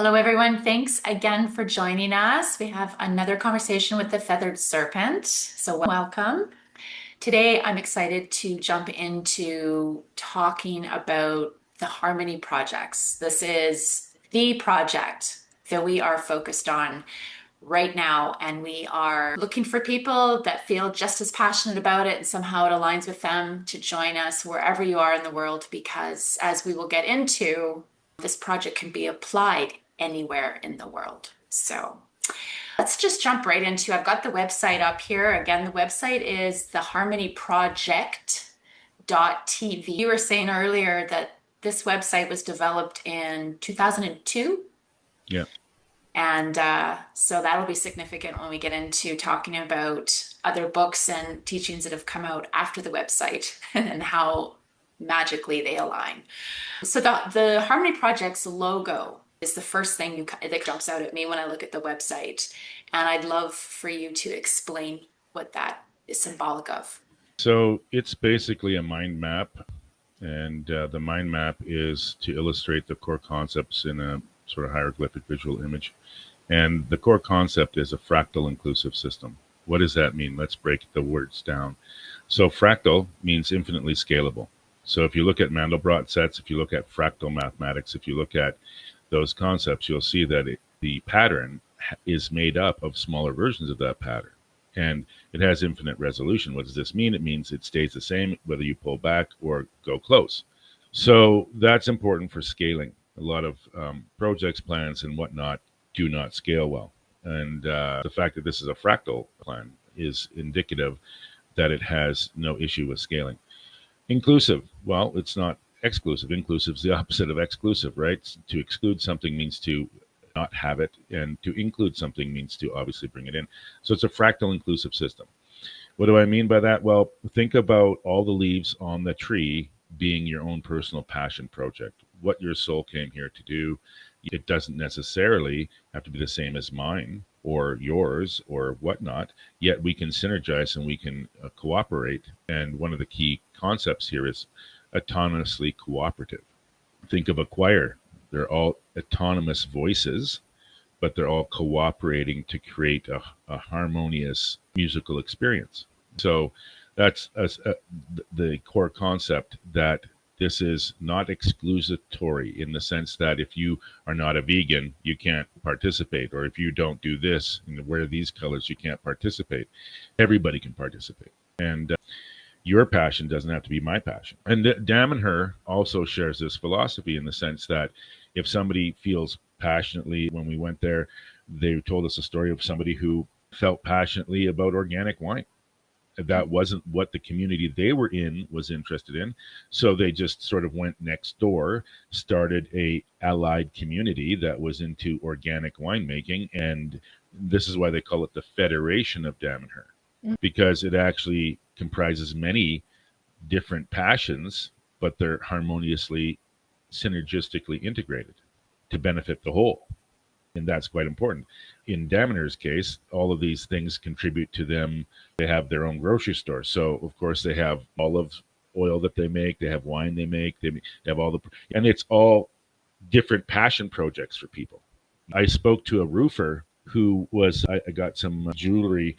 Hello, everyone. Thanks again for joining us. We have another conversation with the feathered serpent. So, welcome. Today, I'm excited to jump into talking about the Harmony projects. This is the project that we are focused on right now, and we are looking for people that feel just as passionate about it and somehow it aligns with them to join us wherever you are in the world, because as we will get into, this project can be applied anywhere in the world. So let's just jump right into, I've got the website up here. Again, the website is theharmonyproject.tv. You were saying earlier that this website was developed in 2002. Yeah. And so that'll be significant when we get into talking about other books and teachings that have come out after the website and how magically they align. So the Harmony Project's logo is the first thing that jumps out at me when I look at the website. And I'd love for you to explain what that is symbolic of. So it's basically a mind map, and the mind map is to illustrate the core concepts in a sort of hieroglyphic visual image. And the core concept is a fractal-inclusive system. What does that mean? Let's break the words down. So fractal means infinitely scalable. So if you look at Mandelbrot sets, if you look at fractal mathematics, if you look at those concepts, you'll see that the pattern is made up of smaller versions of that pattern. And it has infinite resolution. What does this mean? It means it stays the same whether you pull back or go close. So that's important for scaling. A lot of projects, plans, and whatnot do not scale well. And the fact that this is a fractal plan is indicative that it has no issue with scaling. Inclusive, well, it's not exclusive. Inclusive is the opposite of exclusive, right? To exclude something means to not have it, and to include something means to obviously bring it in. So it's a fractal inclusive system. What do I mean by that? Well, think about all the leaves on the tree being your own personal passion project, what your soul came here to do. It doesn't necessarily have to be the same as mine or yours or whatnot, yet we can synergize and we can cooperate. And one of the key concepts here is autonomously cooperative. Think of a choir. They're all autonomous voices, but they're all cooperating to create a harmonious musical experience. So that's the core concept, that this is not exclusatory in the sense that if you are not a vegan, you can't participate, or if you don't do this and wear these colors, you can't participate. Everybody can participate. And your passion doesn't have to be my passion. And Damanhur also shares this philosophy in the sense that if somebody feels passionately, when we went there, they told us a story of somebody who felt passionately about organic wine. That wasn't what the community they were in was interested in. So they just sort of went next door, started a allied community that was into organic winemaking. And this is why they call it the Federation of Damanhur, because it actually comprises many different passions, but they're harmoniously, synergistically integrated to benefit the whole. And that's quite important. In Damanhur's case, all of these things contribute to them. They have their own grocery store. So, of course, they have olive oil that they make. They have wine they make. They have all the, and it's all different passion projects for people. I spoke to a roofer who was, I got some jewelry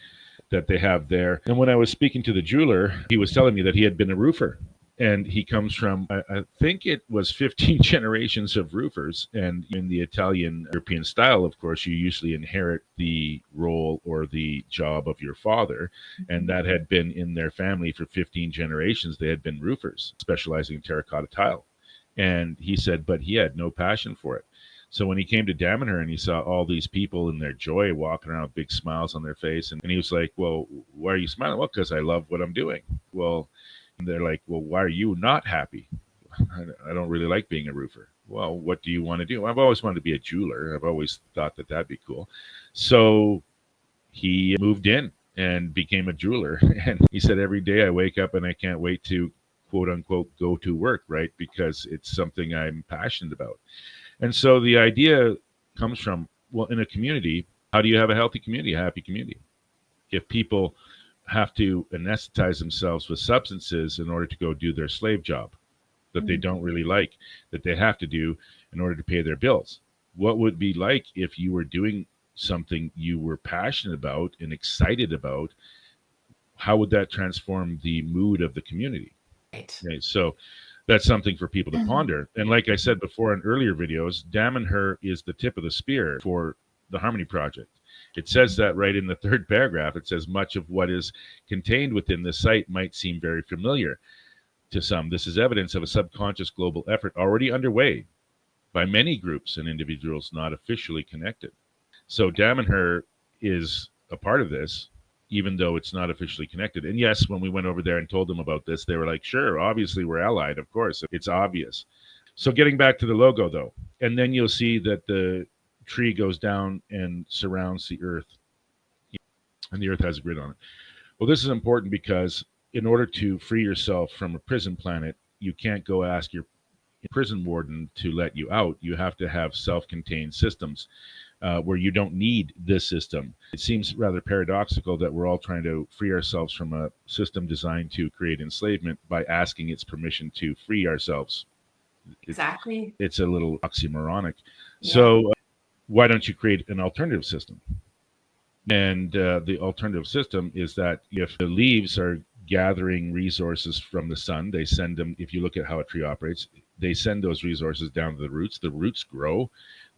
that they have there. And when I was speaking to the jeweler, he was telling me that he had been a roofer. And he comes from, I think it was 15 generations of roofers. And in the Italian European style, of course, you usually inherit the role or the job of your father. And that had been in their family for 15 generations. They had been roofers, specializing in terracotta tile. And he said, but he had no passion for it. So when he came to Damanhur and he saw all these people in their joy walking around with big smiles on their face, and he was like, well, why are you smiling? Well, because I love what I'm doing. Well, they're like, well, why are you not happy? I don't really like being a roofer. Well, what do you want to do? I've always wanted to be a jeweler. I've always thought that that'd be cool. So he moved in and became a jeweler. And he said, every day I wake up and I can't wait to, quote unquote, go to work, right? Because it's something I'm passionate about. And so the idea comes from, well, in a community, how do you have a healthy community, a happy community? If people have to anesthetize themselves with substances in order to go do their slave job that they don't really like, that they have to do in order to pay their bills. What would it be like if you were doing something you were passionate about and excited about? How would that transform the mood of the community? Right. Okay, so that's something for people to ponder. And like I said before in earlier videos, Damanhur is the tip of the spear for the Harmony Project. It says that right in the third paragraph. It says much of what is contained within the site might seem very familiar to some. This is evidence of a subconscious global effort already underway by many groups and individuals not officially connected. So Damanhur is a part of this, even though it's not officially connected. And yes, when we went over there and told them about this, they were like, sure, obviously we're allied. Of course, it's obvious. So getting back to the logo, though, and then you'll see that the tree goes down and surrounds the Earth, and the Earth has a grid on it. Well, this is important because in order to free yourself from a prison planet, you can't go ask your prison warden to let you out. You have to have self-contained systems where you don't need this system. It seems rather paradoxical that we're all trying to free ourselves from a system designed to create enslavement by asking its permission to free ourselves. Exactly. It's a little oxymoronic. Yeah. So why don't you create an alternative system? And the alternative system is that if the leaves are gathering resources from the sun, they send them, if you look at how a tree operates, they send those resources down to the roots. The roots grow.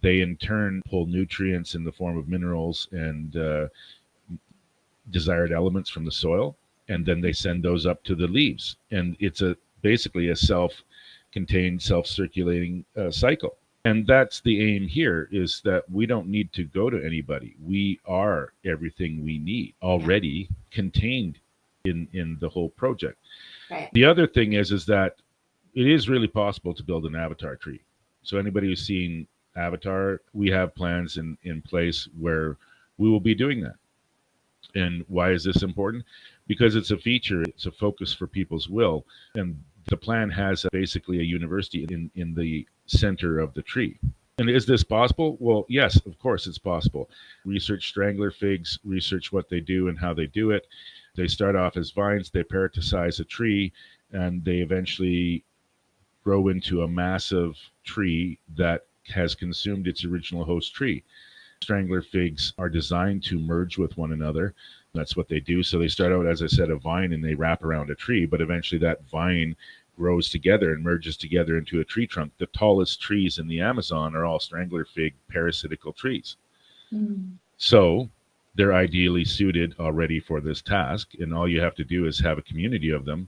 They in turn pull nutrients in the form of minerals and desired elements from the soil, and then they send those up to the leaves. And it's basically a self-contained, self-circulating cycle. And that's the aim here, is that we don't need to go to anybody. We are everything we need already contained in the whole project. Right. The other thing is that it is really possible to build an avatar tree. So anybody who's seen Avatar, we have plans in place where we will be doing that. And why is this important? Because it's a feature, it's a focus for people's will. And the plan has basically a university in the center of the tree. And is this possible? Well, yes, of course it's possible. Research strangler figs, research what they do and how they do it. They start off as vines, they parasitize a tree, and they eventually grow into a massive tree that has consumed its original host tree. Strangler figs are designed to merge with one another. That's what they do. So they start out, as I said, a vine and they wrap around a tree, but eventually that vine grows together and merges together into a tree trunk. The tallest trees in the Amazon are all strangler fig parasitical trees. Mm. So they're ideally suited already for this task. And all you have to do is have a community of them,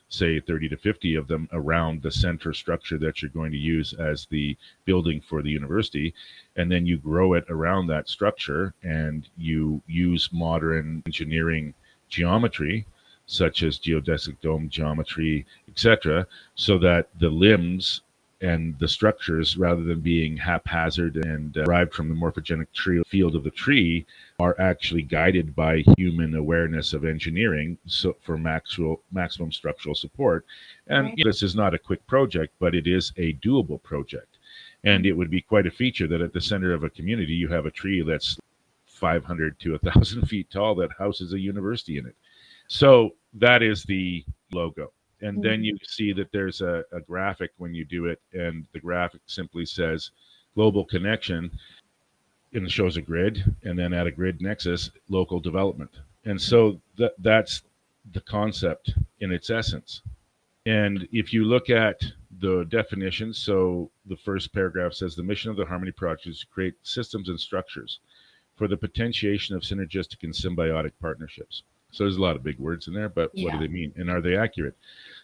say 30 to 50 of them around the center structure that you're going to use as the building for the university. And then you grow it around that structure and you use modern engineering geometry, such as geodesic dome geometry, etc., so that the limbs and the structures, rather than being haphazard and derived from the morphogenic field of the tree, are actually guided by human awareness of engineering, so for maximum structural support. And Right. this is not a quick project, but it is a doable project. And it would be quite a feature that at the center of a community, you have a tree that's 500 to 1,000 feet tall that houses a university in it. So that is the logo. And then Mm. you see that there's a graphic when you do it, and the graphic simply says global connection, and it shows a grid, and then at a grid nexus, local development. And so that's the concept in its essence. And if you look at the definition, so the first paragraph says the mission of the Harmony Project is to create systems and structures for the potentiation of synergistic and symbiotic partnerships. So there's a lot of big words in there, but what do Yeah. they mean? And are they accurate?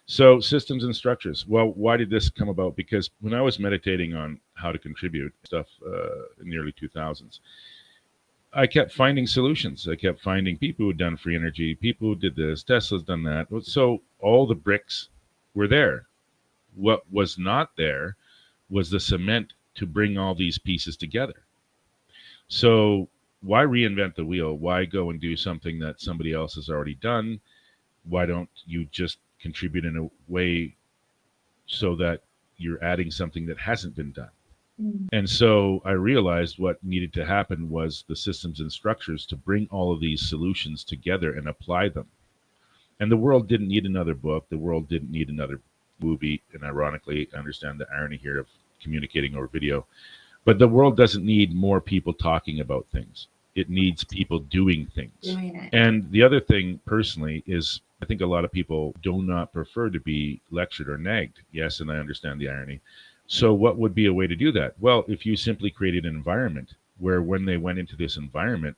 So systems and structures. Well, why did this come about? Because when I was meditating on how to contribute stuff in the early 2000s, I kept finding solutions. I kept finding people who had done free energy, people who did this, Tesla's done that. So all the bricks were there. What was not there was the cement to bring all these pieces together. So why reinvent the wheel? Why go and do something that somebody else has already done? Why don't you just contribute in a way so that you're adding something that hasn't been done? Mm. And so I realized what needed to happen was the systems and structures to bring all of these solutions together and apply them. And the world didn't need another book. The world didn't need another movie. And ironically, I understand the irony here of communicating over video. But the world doesn't need more people talking about things. It needs people doing things. Doing it. And the other thing, personally, is I think a lot of people do not prefer to be lectured or nagged. Yes, and I understand the irony. So, what would be a way to do that? Well, if you simply created an environment where, when they went into this environment,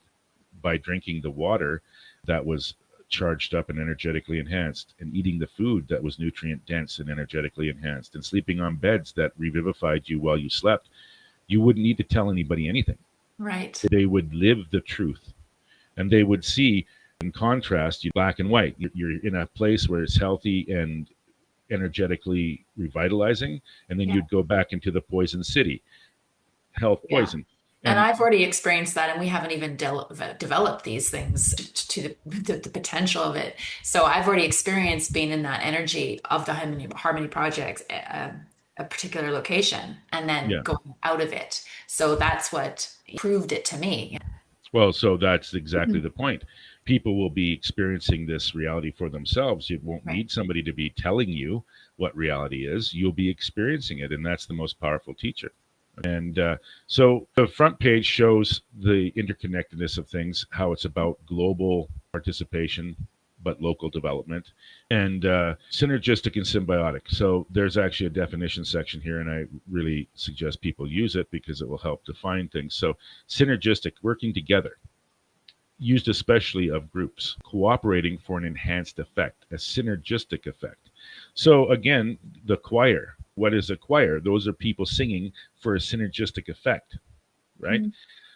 by drinking the water that was charged up and energetically enhanced, and eating the food that was nutrient dense and energetically enhanced, and sleeping on beds that revivified you while you slept, you wouldn't need to tell anybody anything. Right. They would live the truth, and they would see, in contrast, you black and white. You're in a place where it's healthy and energetically revitalizing, and then Yeah. you'd go back into the poison city, health Yeah. poison. And And I've already experienced that, and we haven't even developed these things to the potential of it. So I've already experienced being in that energy of the Harmony Project, a particular location, and then yeah, going out of it. So that's what proved it to me. well, so that's exactly Mhm. the point. People will be experiencing this reality for themselves. You won't Right. need somebody to be telling you what reality is. You'll be experiencing it, and that's the most powerful teacher. And so the front page shows the interconnectedness of things, how it's about global participation, but local development, and synergistic and symbiotic. So there's actually a definition section here, and I really suggest people use it because it will help define things. So synergistic, working together, used especially of groups, cooperating for an enhanced effect, a synergistic effect. So again, the choir. What is a choir? Those are people singing for a synergistic effect, right? Mhm.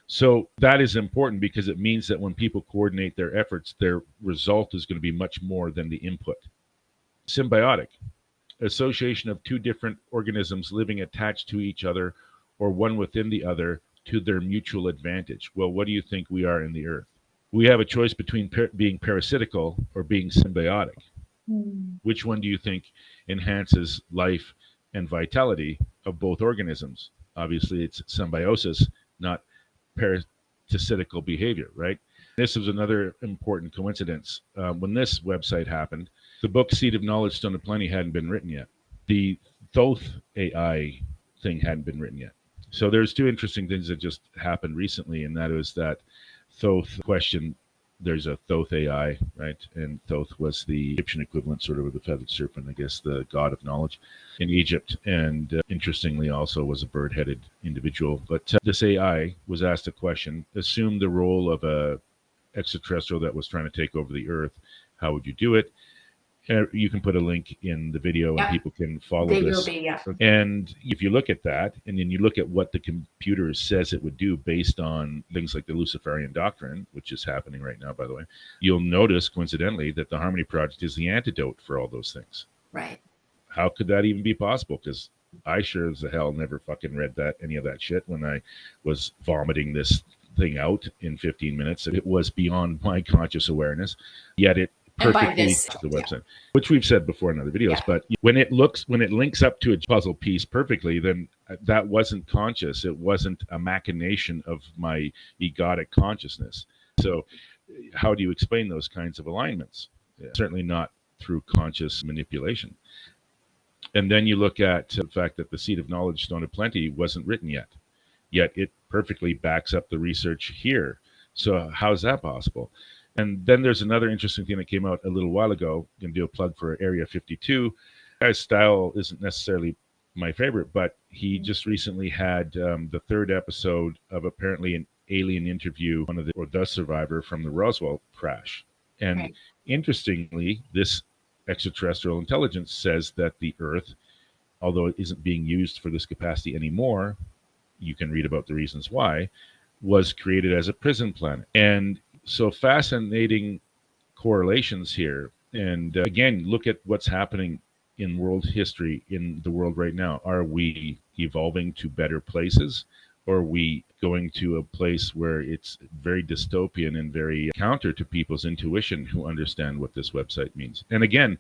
So that is important because it means that when people coordinate their efforts, their result is going to be much more than the input. Symbiotic, association of two different organisms living attached to each other or one within the other to their mutual advantage. Well, what do you think we are in the earth? We have a choice between being parasitical or being symbiotic. Mm. Which one do you think enhances life and vitality of both organisms? Obviously, it's symbiosis, not parasitical behavior, right? This is another important coincidence. When this website happened, the book Seed of Knowledge, Stone of Plenty hadn't been written yet. The Thoth AI thing hadn't been written yet. So there's two interesting things that just happened recently, and that is that Thoth question. There's a Thoth AI, right? And Thoth was the Egyptian equivalent, sort of the feathered serpent, I guess, the god of knowledge in Egypt. And interestingly, also was a bird-headed individual. But this AI was asked a question: assume the role of a extraterrestrial that was trying to take over the Earth. How would you do it? You can put a link in the video and Yeah, people can follow they will this. be. Yeah. And if you look at that and then you look at what the computer says it would do based on things like the Luciferian doctrine, which is happening right now, by the way, you'll notice coincidentally that the Harmony Project is the antidote for all those things. Right. How could that even be possible? Because I sure as the hell never fucking read that any of that shit when I was vomiting this thing out in 15 minutes. It was beyond my conscious awareness, yet it And by perfectly this, the yeah, website, which we've said before in other videos. yeah, But when it links up to a puzzle piece perfectly, then that wasn't conscious. It wasn't a machination of my egotic consciousness. So, how do you explain those kinds of alignments? Yeah, certainly not through conscious manipulation. And then you look at the fact that the Seed of Knowledge, Stone of Plenty wasn't written yet it perfectly backs up the research here. So how's that possible? And then there's another interesting thing that came out a little while ago. I'm going to do a plug for Area 52. Guy's style isn't necessarily my favorite, but he just recently had the third episode of apparently an alien interview, one of the or the survivor from the Roswell crash. And right. interestingly, this extraterrestrial intelligence says that the Earth, although it isn't being used for this capacity anymore, you can read about the reasons why, was created as a prison planet. And so fascinating correlations here. And again, look at what's happening in world history in the world right now. Are we evolving to better places? Or are we going to a place where it's very dystopian and very counter to people's intuition who understand what this website means? And again,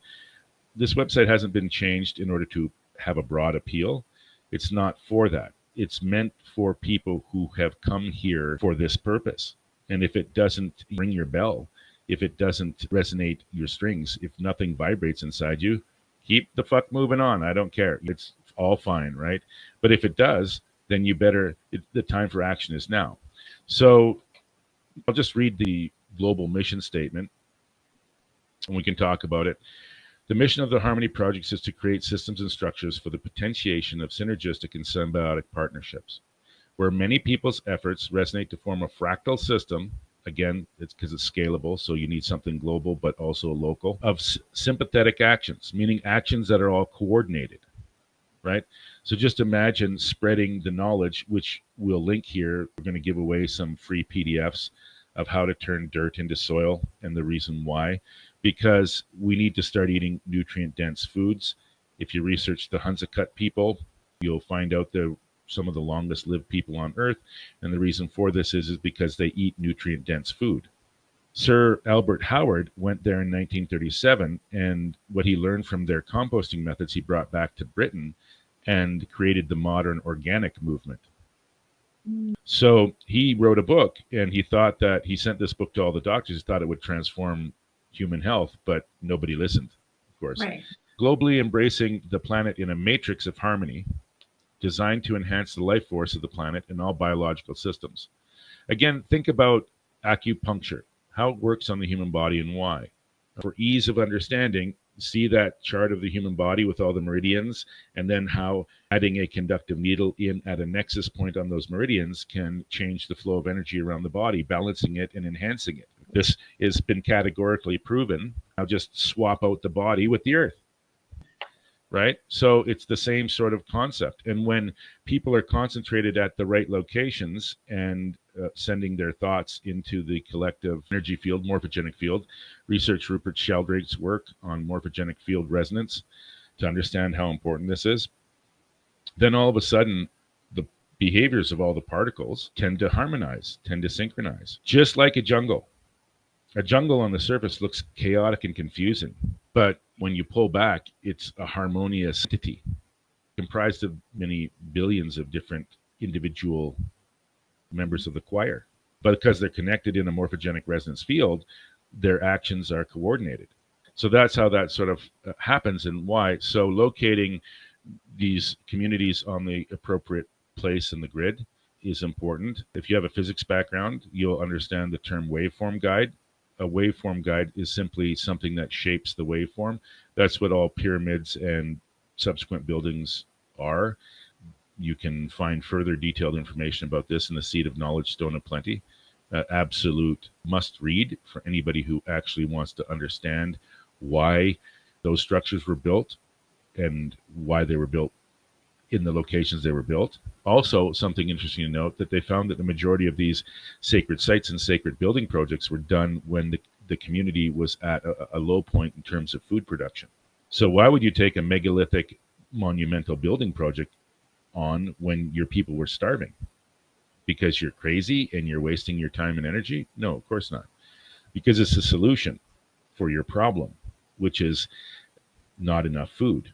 this website hasn't been changed in order to have a broad appeal. It's not for that. It's meant for people who have come here for this purpose. And if it doesn't ring your bell, if it doesn't resonate your strings, if nothing vibrates inside you, keep the fuck moving on. I don't care. It's all fine, right? But if it does, then the time for action is now. So I'll just read the global mission statement and we can talk about it. The mission of the Harmony Projects is to create systems and structures for the potentiation of synergistic and symbiotic partnerships, where many people's efforts resonate to form a fractal system. Again, it's because it's scalable, so you need something global but also local, of sympathetic actions, meaning actions that are all coordinated, right? So just imagine spreading the knowledge, which we'll link here. We're going to give away some free PDFs of how to turn dirt into soil and the reason why, because we need to start eating nutrient-dense foods. If you research the Hunsacut people, you'll find out they're some of the longest lived people on Earth, and the reason for this is because they eat nutrient-dense food. Sir Albert Howard went there in 1937, and what he learned from their composting methods he brought back to Britain and created the modern organic movement. So he wrote a book, and he sent this book to all the doctors. He thought it would transform human health, but nobody listened, of course. Right. Globally embracing the planet in a matrix of harmony, designed to enhance the life force of the planet and all biological systems. Again, think about acupuncture, how it works on the human body and why. For ease of understanding, see that chart of the human body with all the meridians, and then how adding a conductive needle in at a nexus point on those meridians can change the flow of energy around the body, balancing it and enhancing it. This has been categorically proven. Now just swap out the body with the earth. Right? So it's the same sort of concept. And when people are concentrated at the right locations and sending their thoughts into the collective energy field, morphogenic field, research Rupert Sheldrake's work on morphogenic field resonance to understand how important this is, then all of a sudden the behaviors of all the particles tend to harmonize, tend to synchronize, just like a jungle. A jungle on the surface looks chaotic and confusing, but when you pull back, it's a harmonious entity comprised of many billions of different individual members of the choir. But because they're connected in a morphogenic resonance field, their actions are coordinated. So that's how that sort of happens and why. So locating these communities on the appropriate place in the grid is important. If you have a physics background, you'll understand the term waveform guide. A waveform guide is simply something that shapes the waveform. That's what all pyramids and subsequent buildings are. You can find further detailed information about this in the Seed of Knowledge Stone of Plenty. Absolute must read for anybody who actually wants to understand why those structures were built and why they were built in the locations they were built. Also, something interesting to note that they found that the majority of these sacred sites and sacred building projects were done when the community was at a low point in terms of food production. So why would you take a megalithic monumental building project on when your people were starving? Because you're crazy and you're wasting your time and energy? No, of course not. Because it's a solution for your problem, which is not enough food.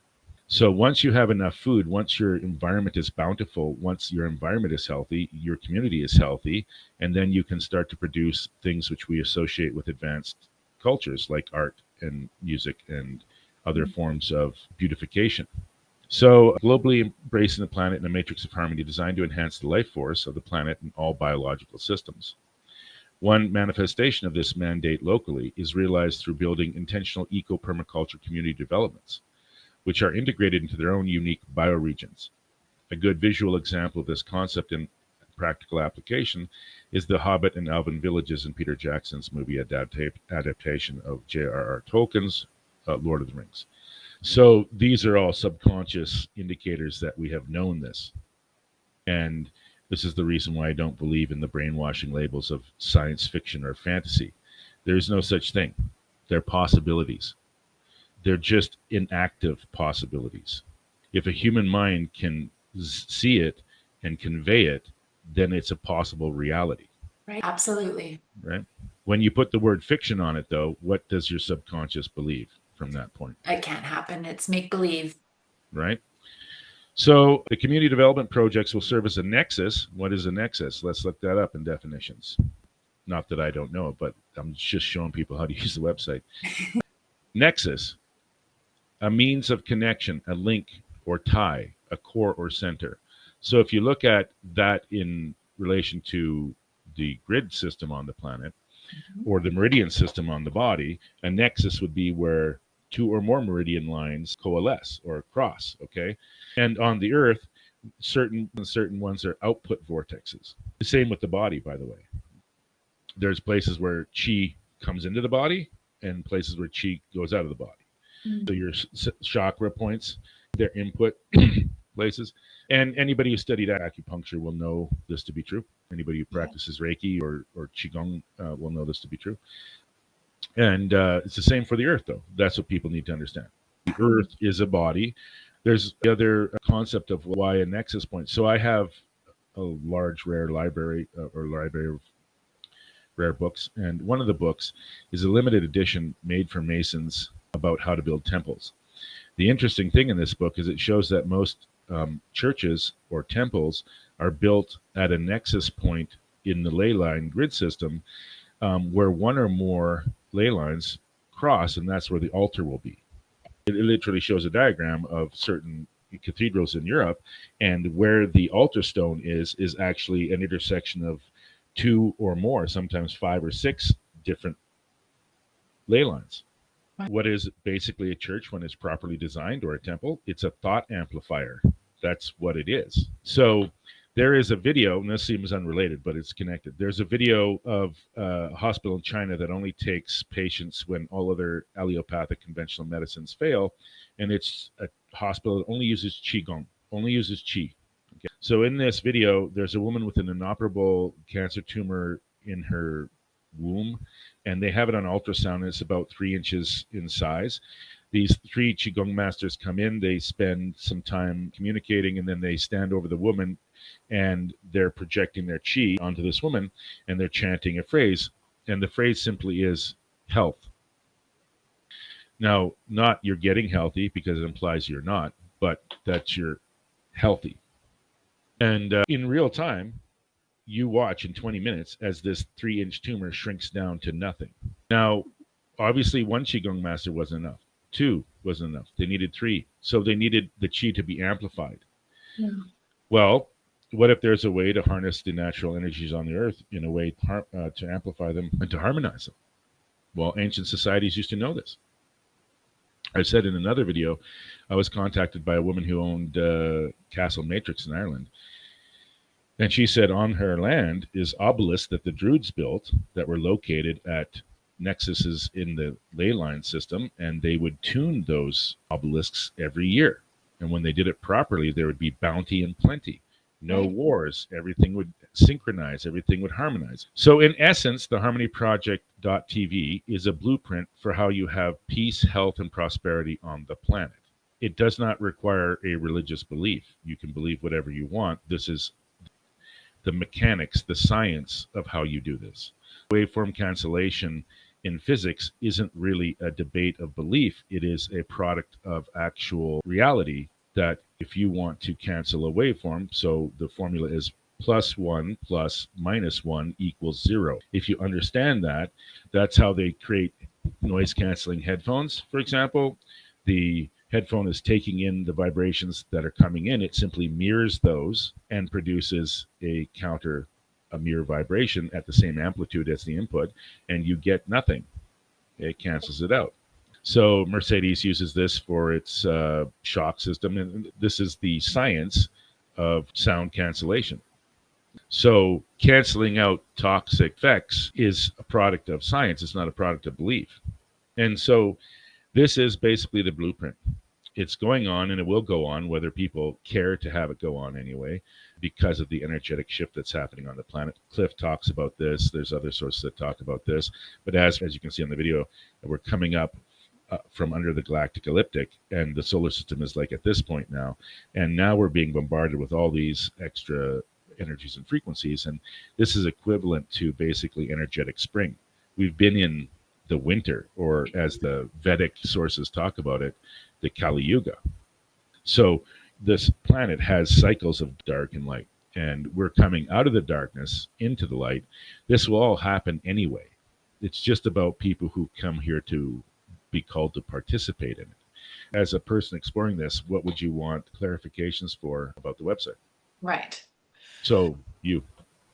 So once you have enough food, once your environment is bountiful, once your environment is healthy, your community is healthy, and then you can start to produce things which we associate with advanced cultures like art and music and other forms of beautification. So globally embracing the planet in a matrix of harmony designed to enhance the life force of the planet and all biological systems. One manifestation of this mandate locally is realized through building intentional eco-permaculture community developments, which are integrated into their own unique bioregions. A good visual example of this concept in practical application is the Hobbit and Elven villages in Peter Jackson's movie adaptation of J.R.R. Tolkien's Lord of the Rings. So these are all subconscious indicators that we have known this. And this is the reason why I don't believe in the brainwashing labels of science fiction or fantasy. There is no such thing. They're possibilities. They're just inactive possibilities. If a human mind can see it and convey it, then it's a possible reality. Right. Absolutely. Right? When you put the word fiction on it, though, what does your subconscious believe from that point? It can't happen. It's make believe. Right? So the community development projects will serve as a nexus. What is a nexus? Let's look that up in definitions. Not that I don't know it, but I'm just showing people how to use the website. Nexus, a means of connection, a link or tie, a core or center. So if you look at that in relation to the grid system on the planet or the meridian system on the body, a nexus would be where two or more meridian lines coalesce or cross, okay? And on the earth, certain ones are output vortexes. The same with the body, by the way. There's places where chi comes into the body and places where chi goes out of the body. So your chakra points, their input places. And anybody who studied acupuncture will know this to be true. Anybody who practices Reiki or Qigong will know this to be true. And it's the same for the earth, though. That's what people need to understand. The earth is a body. There's the other concept of why a nexus point. So I have a large, rare library or library of rare books. And one of the books is a limited edition made for Masons about how to build temples. The interesting thing in this book is it shows that most churches or temples are built at a nexus point in the ley line grid system where one or more ley lines cross, and that's where the altar will be. It literally shows a diagram of certain cathedrals in Europe, and where the altar stone is actually an intersection of two or more, sometimes 5 or 6 different ley lines. What is basically a church when it's properly designed, or a temple? It's a thought amplifier. That's what it is. So there is a video, and this seems unrelated, but it's connected. There's a video of a hospital in China that only takes patients when all other allopathic conventional medicines fail, and it's a hospital that only uses Qigong, only uses Qi. Okay. So in this video, there's a woman with an inoperable cancer tumor in her womb, and they have it on ultrasound, and it's about 3 inches in size. These 3 Qigong masters come in, they spend some time communicating, and then they stand over the woman, and they're projecting their Qi onto this woman, and they're chanting a phrase, and the phrase simply is health. Now, not you're getting healthy, because it implies you're not, but that you're healthy. And in real time, you watch in 20 minutes as this 3-inch tumor shrinks down to nothing. Now, obviously, 1 Qigong master wasn't enough. 2 wasn't enough. They needed 3. So they needed the Qi to be amplified. Yeah. Well, what if there's a way to harness the natural energies on the earth in a way to amplify them and to harmonize them? Well, ancient societies used to know this. I said in another video, I was contacted by a woman who owned Castle Matrix in Ireland. And she said on her land is obelisks that the Druids built that were located at nexuses in the ley line system, and they would tune those obelisks every year. And when they did it properly, there would be bounty and plenty. No wars. Everything would synchronize. Everything would harmonize. So in essence, the Harmony Project.tv is a blueprint for how you have peace, health, and prosperity on the planet. It does not require a religious belief. You can believe whatever you want. This is the mechanics, the science of how you do this. Waveform cancellation in physics isn't really a debate of belief. It is a product of actual reality that if you want to cancel a waveform, so the formula is +1 plus -1 equals 0. If you understand that, that's how they create noise canceling headphones. For example, the headphone is taking in the vibrations that are coming in. It simply mirrors those and produces a mirror vibration at the same amplitude as the input, and you get nothing. It cancels it out. So Mercedes uses this for its shock system, and this is the science of sound cancellation. So canceling out toxic effects is a product of science. It's not a product of belief. And so this is basically the blueprint. It's going on, and it will go on, whether people care to have it go on anyway, because of the energetic shift that's happening on the planet. Cliff talks about this. There's other sources that talk about this. But as you can see on the video, we're coming up from under the galactic ecliptic, and the solar system is like at this point now. And now we're being bombarded with all these extra energies and frequencies. And this is equivalent to basically energetic spring. We've been in the winter, or as the Vedic sources talk about it, the Kali Yuga. So this planet has cycles of dark and light, and we're coming out of the darkness into the light. This will all happen anyway. It's just about people who come here to be called to participate in it. As a person exploring this, what would you want clarifications for about the website? Right. So you.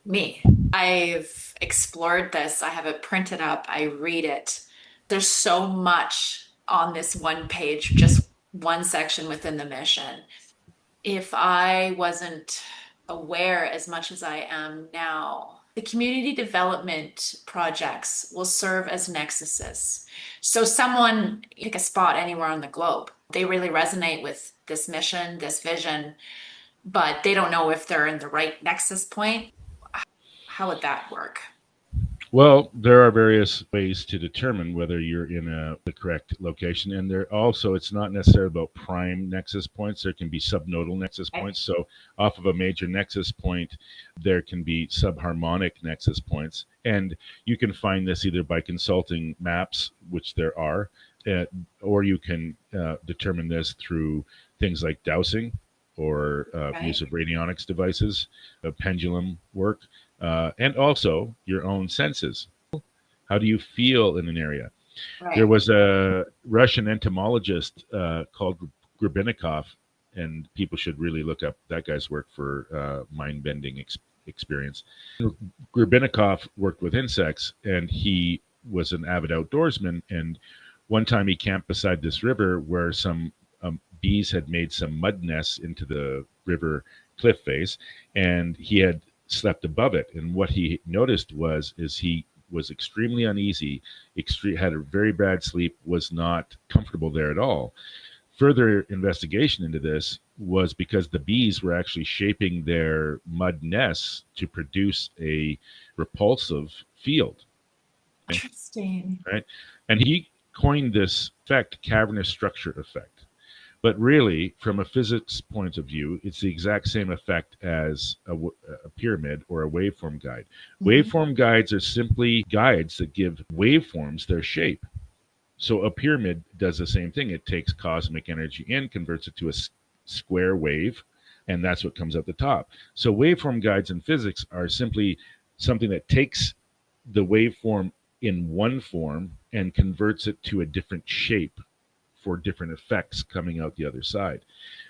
Me. I've explored this. I have it printed up. I read it. There's so much on this one page, just one section within the mission. If I wasn't aware as much as I am now, the community development projects will serve as nexuses. So someone pick a spot anywhere on the globe. They really resonate with this mission, this vision, but they don't know if they're in the right nexus point. How would that work? Well, there are various ways to determine whether you're in the correct location. And there also, it's not necessarily about prime nexus points. There can be subnodal nexus Okay. points. So off of a major nexus point, there can be subharmonic nexus points. And you can find this either by consulting maps, which there are, uh, or you can determine this through things like dowsing or use Right. of radionics devices, pendulum work, and also your own senses. How do you feel in an area? There Right. was a Russian entomologist called Grebennikov, and people should really look up that guy's work for mind bending experience. Grebennikov worked with insects, and he was an avid outdoorsman. And one time he camped beside this river where some bees had made some mud nests into the river cliff face, and he had slept above it. And what he noticed is he was extremely uneasy, had a very bad sleep, was not comfortable there at all. Further investigation into this was because the bees were actually shaping their mud nests to produce a repulsive field. Okay, Interesting. right? And he coined this effect, cavernous structure effect. But really, from a physics point of view, it's the exact same effect as a pyramid or a waveform guide. Mhm. Waveform guides are simply guides that give waveforms their shape. So a pyramid does the same thing. It takes cosmic energy in, converts it to a square wave, and that's what comes out the top. So waveform guides in physics are simply something that takes the waveform in one form and converts it to a different shape for different effects coming out the other side.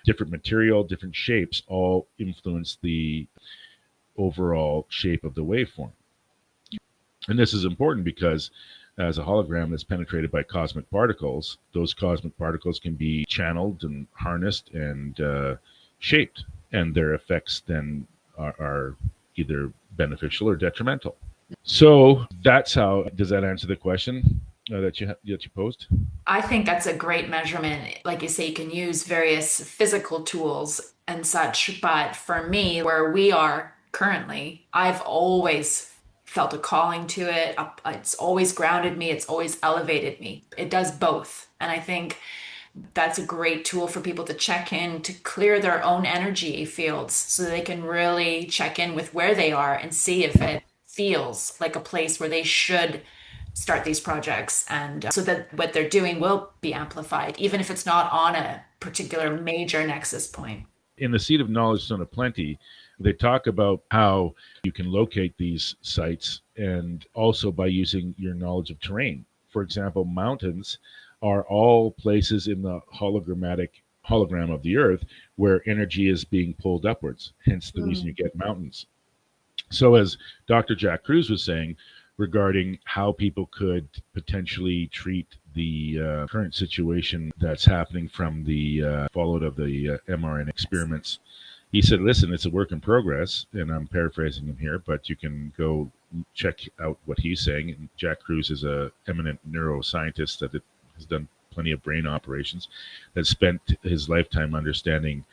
Different material, different shapes all influence the overall shape of the waveform. And this is important because as a hologram is penetrated by cosmic particles, those cosmic particles can be channeled and harnessed and shaped, and their effects then are either beneficial or detrimental. So that's how. Does that answer the question that you posed? I think that's a great measurement. Like you say, you can use various physical tools and such, but for me, where we are currently, I've always felt a calling to it. It's always grounded me, it's always elevated me. It does both. And I think that's a great tool for people to check in to clear their own energy fields so they can really check in with where they are and see if it feels like a place where they should start these projects and so that what they're doing will be amplified even if it's not on a particular major nexus point. In the Seat of Knowledge Stone of Plenty, they talk about how you can locate these sites and also by using your knowledge of terrain. For example, mountains are all places in the hologram of the earth where energy is being pulled upwards, hence the reason you Mm. get mountains. So, as Dr. Jack Cruz was saying regarding how people could potentially treat the current situation that's happening from the fallout of the mRNA experiments, he said, listen, it's a work in progress. And I'm paraphrasing him here, but you can go check out what he's saying. And Jack Cruz is a eminent neuroscientist that has done plenty of brain operations, that spent his lifetime understanding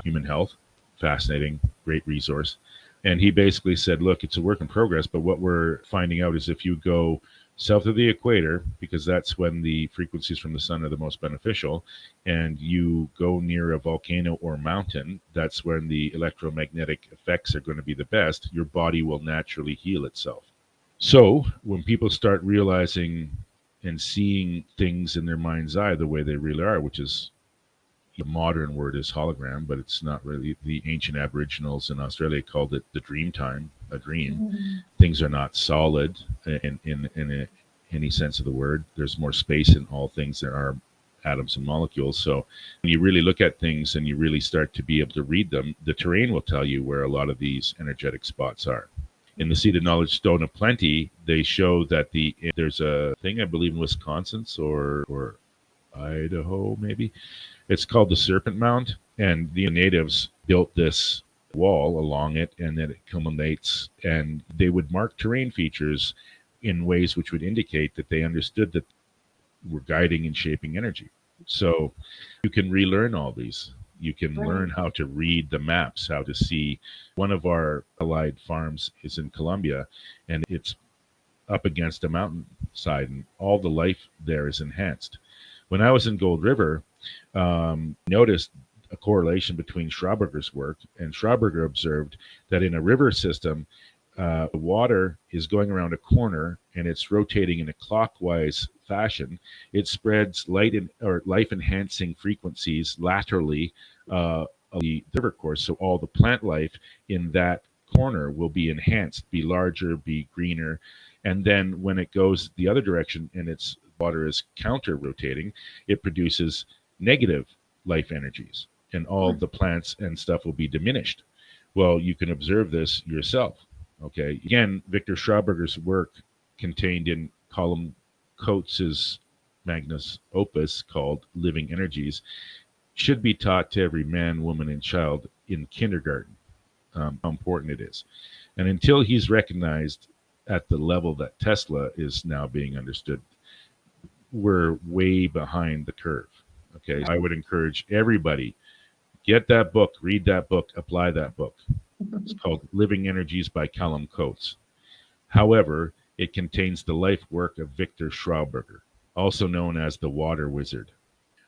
human health. Fascinating, great resource. And he basically said, look, it's a work in progress, but what we're finding out is if you go south of the equator, because that's when the frequencies from the sun are the most beneficial, and you go near a volcano or mountain, that's when the electromagnetic effects are going to be the best. Your body will naturally heal itself. So when people start realizing and seeing things in their mind's eye the way they really are, which is the modern word is hologram, but it's not really. The ancient Aboriginals in Australia called it the dream time, a dream. Mm. Things are not solid in any sense of the word. There's more space in all things that are atoms and molecules. So when you really look at things and you really start to be able to read them, the terrain will tell you where a lot of these energetic spots are. In the Seed of Knowledge Stone of Plenty, they show that there's a thing, I believe in Wisconsin or Idaho maybe. It's called the Serpent Mound, and the natives built this wall along it, and then it culminates, and they would mark terrain features in ways which would indicate that they understood that we're guiding and shaping energy. So you can relearn all these. You can learn how to read the maps, how to see. One of our allied farms is in Colombia, and it's up against a mountainside, and all the life there is enhanced. When I was in Gold River, noticed a correlation between Schauberger's work, and Schauberger observed that in a river system, the water is going around a corner and it's rotating in a clockwise fashion. It spreads life enhancing frequencies laterally the river course, so all the plant life in that corner will be enhanced, be larger, be greener. And then when it goes the other direction and its water is counter rotating, it produces negative life energies, and all the plants and stuff will be diminished. Well, you can observe this yourself. Okay. Again, Victor Schauberger's work contained in Colum Coates's magnus opus called Living Energies should be taught to every man, woman, and child in kindergarten. How important it is. And until he's recognized at the level that Tesla is now being understood, we're way behind the curve. Okay. I would encourage everybody, get that book, read that book, apply that book. It's called Living Energies by Callum Coates. However, it contains the life work of Victor Schauberger, also known as the Water Wizard.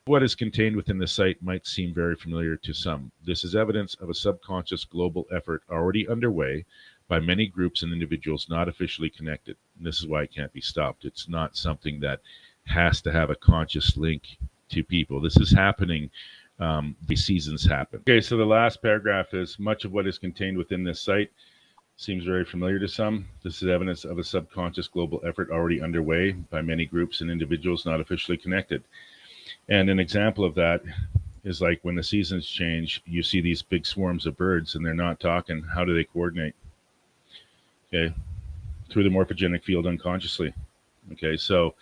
What is contained within the site might seem very familiar to some. This is evidence of a subconscious global effort already underway by many groups and individuals not officially connected. And this is why it can't be stopped. It's not something that has to have a conscious link to people. This is happening. The seasons happen. Okay, so the last paragraph is much of what is contained within this site seems very familiar to some. This is evidence of a subconscious global effort already underway by many groups and individuals not officially connected. And an example of that is like when the seasons change, you see these big swarms of birds and they're not talking. How do they coordinate? Okay, through the morphogenic field unconsciously. Okay, so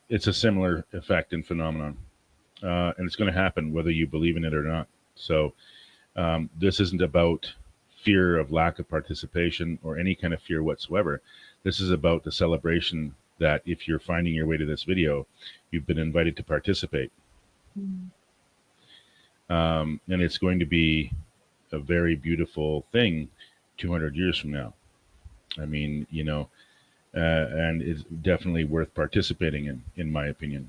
it's a similar effect and phenomenon. And it's going to happen whether you believe in it or not. So this isn't about fear of lack of participation or any kind of fear whatsoever. This is about the celebration that if you're finding your way to this video, you've been invited to participate. And it's going to be a very beautiful thing 200 years from now. I mean, and it's definitely worth participating in my opinion.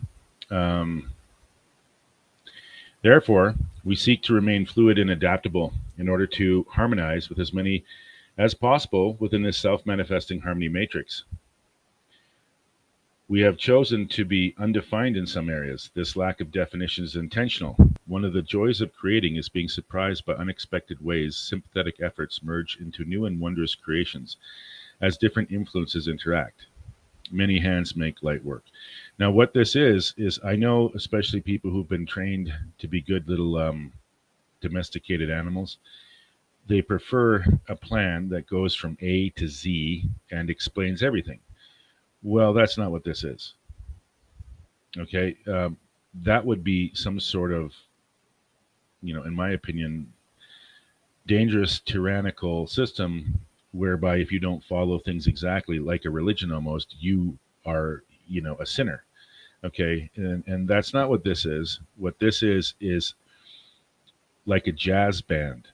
Therefore, we seek to remain fluid and adaptable in order to harmonize with as many as possible within this self-manifesting harmony matrix. We have chosen to be undefined in some areas. This lack of definition is intentional. One of the joys of creating is being surprised by unexpected ways sympathetic efforts merge into new and wondrous creations as different influences interact. Many hands make light work. Now, what this is I know, especially people who've been trained to be good little domesticated animals, they prefer a plan that goes from A to Z and explains everything. Well, that's not what this is. Okay, that would be some sort of, in my opinion, dangerous tyrannical system whereby if you don't follow things exactly, like a religion almost, you are, a sinner. Okay, and that's not what this is. What this is like a jazz band,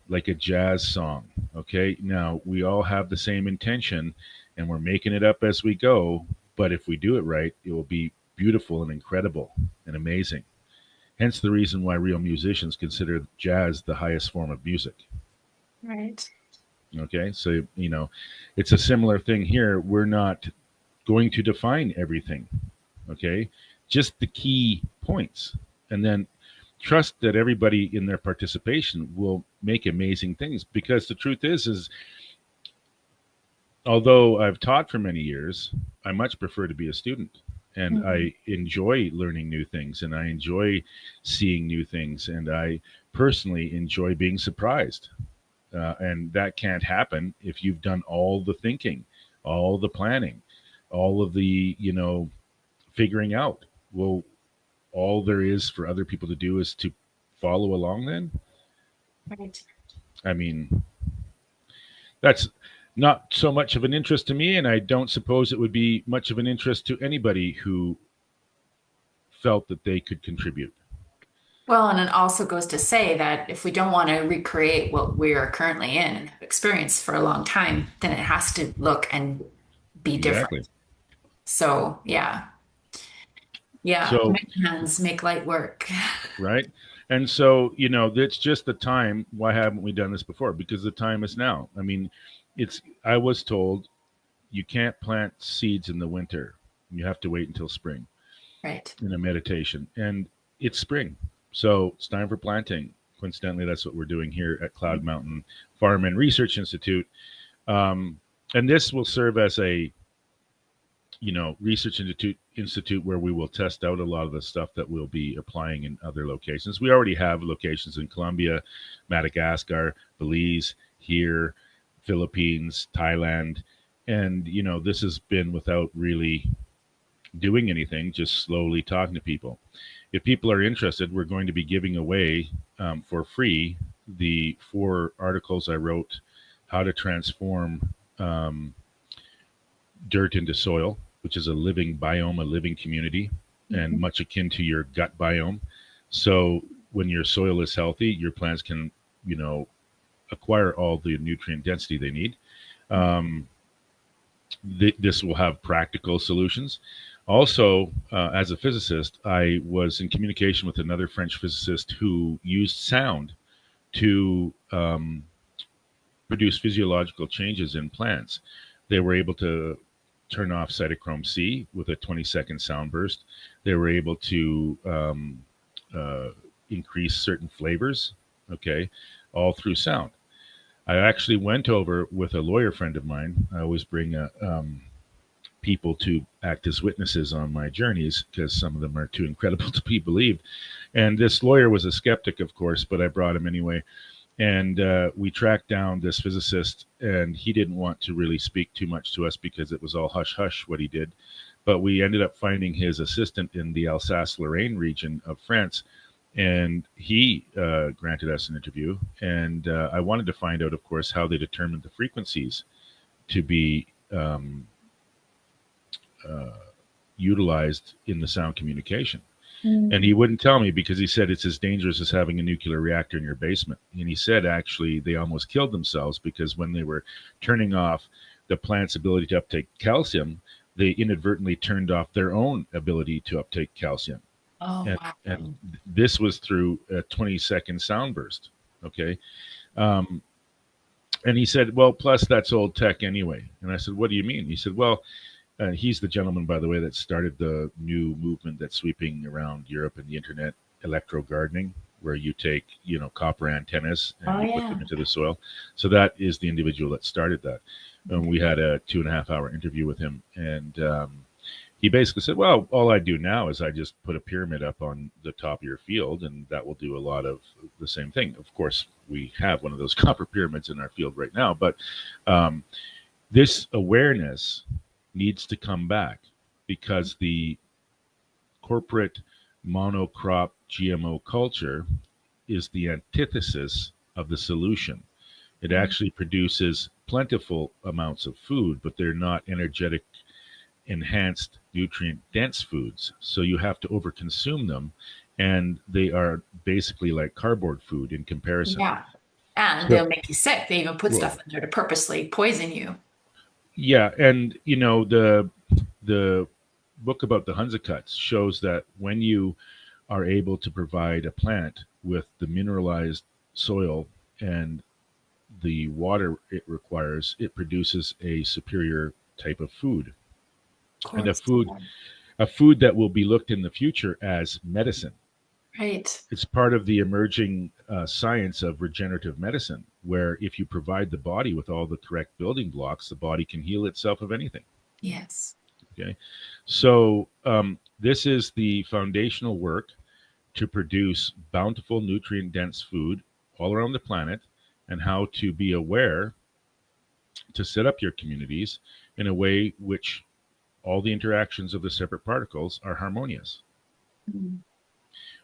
like a jazz song. Okay, now we all have the same intention and we're making it up as we go, but if we do it right, it will be beautiful and incredible and amazing. Hence the reason why real musicians consider jazz the highest form of music. Right. Okay, so, it's a similar thing here. We're not going to define everything. Okay, just the key points, and then trust that everybody in their participation will make amazing things. Because the truth is although I've taught for many years, I much prefer to be a student. and Mhm. I enjoy learning new things, and I enjoy seeing new things, and I personally enjoy being surprised. And that can't happen if you've done all the thinking, all the planning, all of the, figuring out. Well, all there is for other people to do is to follow along then. Right. I mean, that's not so much of an interest to me, and I don't suppose it would be much of an interest to anybody who felt that they could contribute. Well, and it also goes to say that if we don't want to recreate what we are currently in and have experienced for a long time, then it has to look and be different. Exactly. So, yeah, yeah, So, many hands make light work. right. And so, it's just the time. Why haven't we done this before? Because the time is now. I mean, I was told you can't plant seeds in the winter. You have to wait until spring Right. in a meditation. And it's spring. So it's time for planting. Coincidentally, that's what we're doing here at Cloud Mountain Farm and Research Institute. Um, and this will serve as a research institute where we will test out a lot of the stuff that we'll be applying in other locations. We already have locations in Colombia, Madagascar, Belize, here, Philippines, Thailand, and this has been without really doing anything, just slowly talking to people. If people are interested, we're going to be giving away for free the 4 articles I wrote, how to transform dirt into soil, which is a living biome, a living community, and Mhm. much akin to your gut biome. So when your soil is healthy, your plants can, acquire all the nutrient density they need. Um, this will have practical solutions. Also, as a physicist, I was in communication with another French physicist who used sound to produce physiological changes in plants. They were able to turn off cytochrome C with a 20-second sound burst. They were able to uh, increase certain flavors, okay, all through sound. I actually went over with a lawyer friend of mine. I always bring people to act as witnesses on my journeys because some of them are too incredible to be believed. And this lawyer was a skeptic, of course, but I brought him anyway. And we tracked down this physicist, and he didn't want to really speak too much to us because it was all hush hush what he did. But we ended up finding his assistant in the Alsace-Lorraine region of France, and he granted us an interview. And I wanted to find out, of course, how they determined the frequencies to be uh, utilized in the sound communication. And he Mm. wouldn't tell me because he said it's as dangerous as having a nuclear reactor in your basement. And he said actually they almost killed themselves because when they were turning off the plant's ability to uptake calcium, they inadvertently turned off their own ability to uptake calcium. Oh, And wow. and this was through a 20-second sound burst. Okay. Um, and he said, well, plus that's old tech anyway. And I said, what do you mean? He said, well, he's the gentleman, by the way, that started the new movement that's sweeping around Europe and the internet, electro gardening, where you take, copper antennas and Oh, you put yeah. them into the soil. So that is the individual that started that. And we had a 2.5 hour interview with him, and he basically said, "Well, all I do now is I just put a pyramid up on the top of your field, and that will do a lot of the same thing." Of course, we have one of those copper pyramids in our field right now, but um, this awareness needs to come back because the corporate monocrop GMO culture is the antithesis of the solution. It Mm. actually produces plentiful amounts of food, but they're not energetic, enhanced, nutrient dense foods. So you have to overconsume them, and they are basically like cardboard food in comparison. Yeah. And So, they'll make you sick. They even put well, stuff in there to purposely poison you. yeah, and the book about the Hunsacuts shows that when you are able to provide a plant with the mineralized soil and the water it requires, it produces a superior type of food, Of and course. a food that will be looked in the future as medicine. Right. It's part of the emerging science of regenerative medicine, where if you provide the body with all the correct building blocks, the body can heal itself of anything. Yes. Okay, so this is the foundational work to produce bountiful, nutrient-dense food all around the planet, and how to be aware to set up your communities in a way which all the interactions of the separate particles are harmonious. Mhm.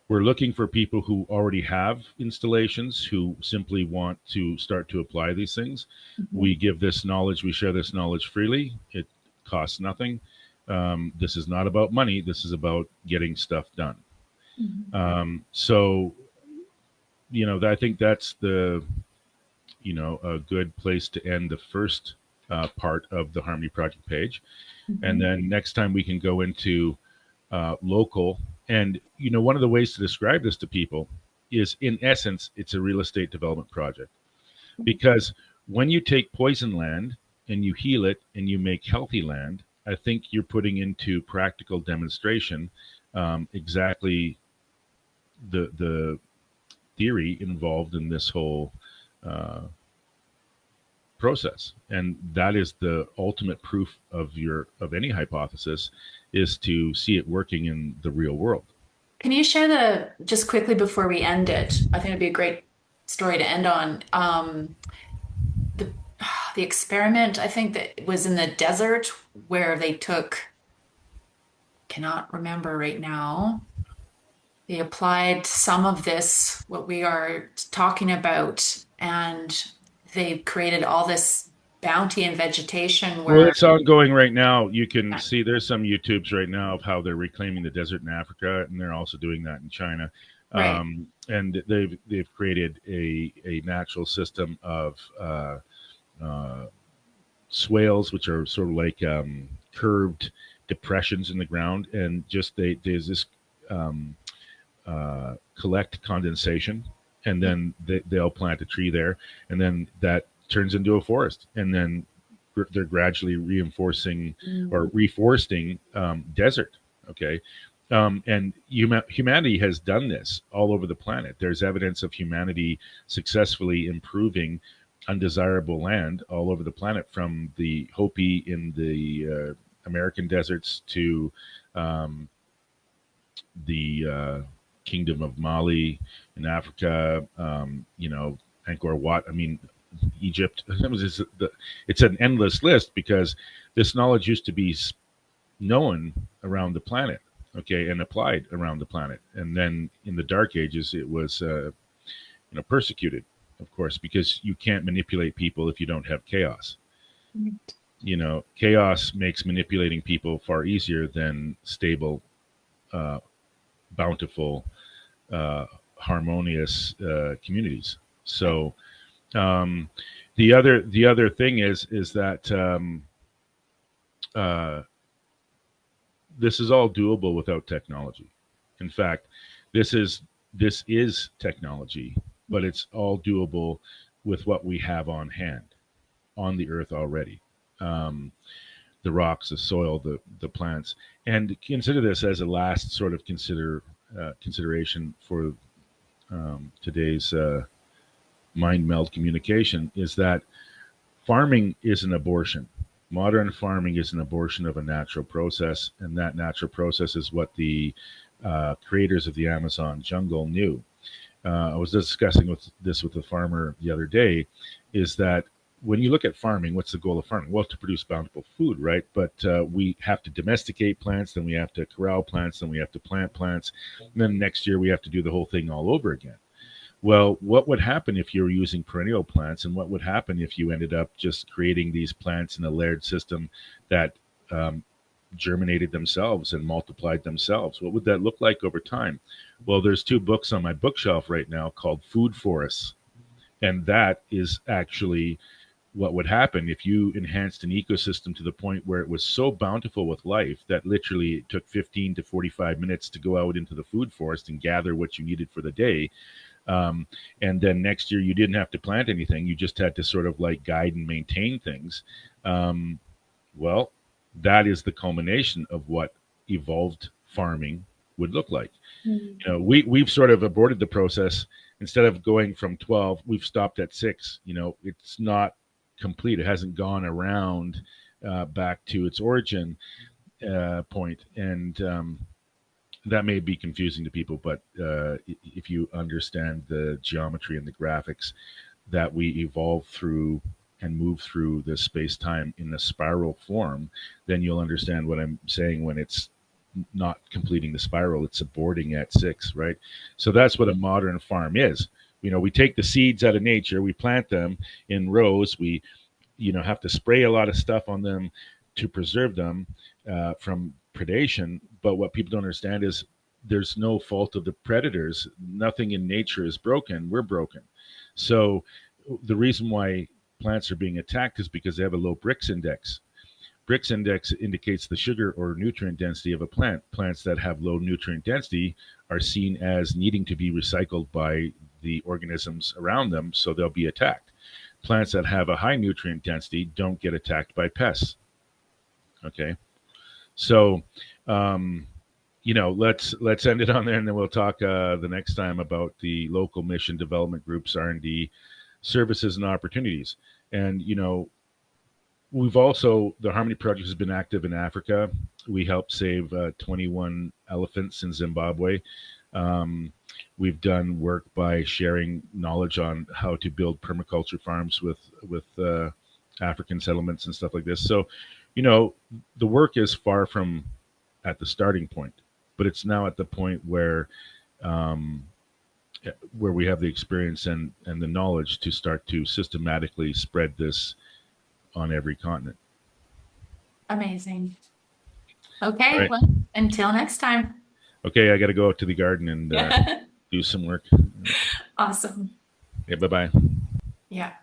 We're looking for people who already have installations, who simply want to start to apply these things. Mhm. We give this knowledge, we share this knowledge freely. It costs nothing. This is not about money. This is about getting stuff done. Mhm. So, I think that's a good place to end the first part of the Harmony Project page. And Mhm. then next time we can go into local. And one of the ways to describe this to people is, in essence, it's a real estate development project. Because when you take poison land and you heal it and you make healthy land, I think you're putting into practical demonstration exactly the theory involved in this whole uh, process. And that is the ultimate proof of any hypothesis, is to see it working in the real world. Can you share just quickly before we end it? I think it'd be a great story to end on. The the experiment, I think that was in the desert where they took, cannot remember right now. They applied some of this, what we are talking about, and they created all this bounty and vegetation Well, where, it's ongoing right now. You can yeah, see there's some YouTubes right now of how they're reclaiming the desert in Africa, and they're also doing that in China. right. And they've created a natural system of uh, swales, which are sort of like curved depressions in the ground, and just there's this um, collect condensation, and then they'll plant a tree there, and then that turns into a forest, and then they're gradually reinforcing or Mm. reforesting desert. Okay. And humanity has done this all over the planet. There's evidence of humanity successfully improving undesirable land all over the planet, from the Hopi in the American deserts to um, the Kingdom of Mali in Africa, Angkor Wat. I mean, Egypt. It's an endless list, because this knowledge used to be known around the planet, okay, and applied around the planet. And then in the Dark Ages, it was persecuted, of course, because you can't manipulate people if you don't have chaos. Chaos makes manipulating people far easier than stable, uh, bountiful, uh, harmonious communities. Right. So um, the other thing is that uh, this is all doable without technology. In fact, this is this is technology, but it's all doable with what we have on hand on the earth already. Um, the rocks, the soil, the plants, and consider this as a last sort of consideration for today's mind meld communication, is that farming is an abortion. Modern farming is an abortion of a natural process, and that natural process is what the creators of the Amazon jungle knew. I was discussing this with a farmer the other day, is that when you look at farming, what's the goal of farming? Well, to produce bountiful food, right? But we have to domesticate plants, then we have to corral plants, then we have to plant plants, and then next year we have to do the whole thing all over again. Well, what would happen if you were using perennial plants, and what would happen if you ended up just creating these plants in a layered system that um, germinated themselves and multiplied themselves? What would that look like over time? Well, there's two books on my bookshelf right now called Food Forests, and that is actually what would happen if you enhanced an ecosystem to the point where it was so bountiful with life that literally it took 15 to 45 minutes to go out into the food forest and gather what you needed for the day. And then next year you didn't have to plant anything. You just had to sort of like guide and maintain things. Um, well, that is the culmination of what evolved farming would look like. Mm. We've sort of aborted the process. Instead of going from 12, we've stopped at 6. It's not complete. It hasn't gone around back to its origin. point, and that may be confusing to people, but if you understand the geometry and the graphics that we evolve through and move through this space time in a spiral form, then you'll understand what I'm saying when it's not completing the spiral, it's aborting at 6, right? So that's what a modern farm is. We take the seeds out of nature, we plant them in rows, we have to spray a lot of stuff on them to preserve them from predation. But what people don't understand is there's no fault of the predators. Nothing in nature is broken. We're broken. So the reason why plants are being attacked is because they have a low Brix index. Brix index indicates the sugar or nutrient density of a plant. Plants that have low nutrient density are seen as needing to be recycled by the organisms around them, so they'll be attacked. Plants that have a high nutrient density don't get attacked by pests. Okay, so let's end it on there, and then we'll talk the next time about the local mission development groups, R&D services and opportunities. And we've also, the Harmony Project has been active in Africa. We helped save 21 elephants in Zimbabwe. We've done work by sharing knowledge on how to build permaculture farms with African settlements and stuff like this. So, the work is far from at the starting point, but it's now at the point where we have the experience and the knowledge to start to systematically spread this on every continent. Amazing. All Okay, right. well, until next time. Okay, I got to go out to the garden and Yeah. do some work. Awesome. Okay, bye bye. Yeah.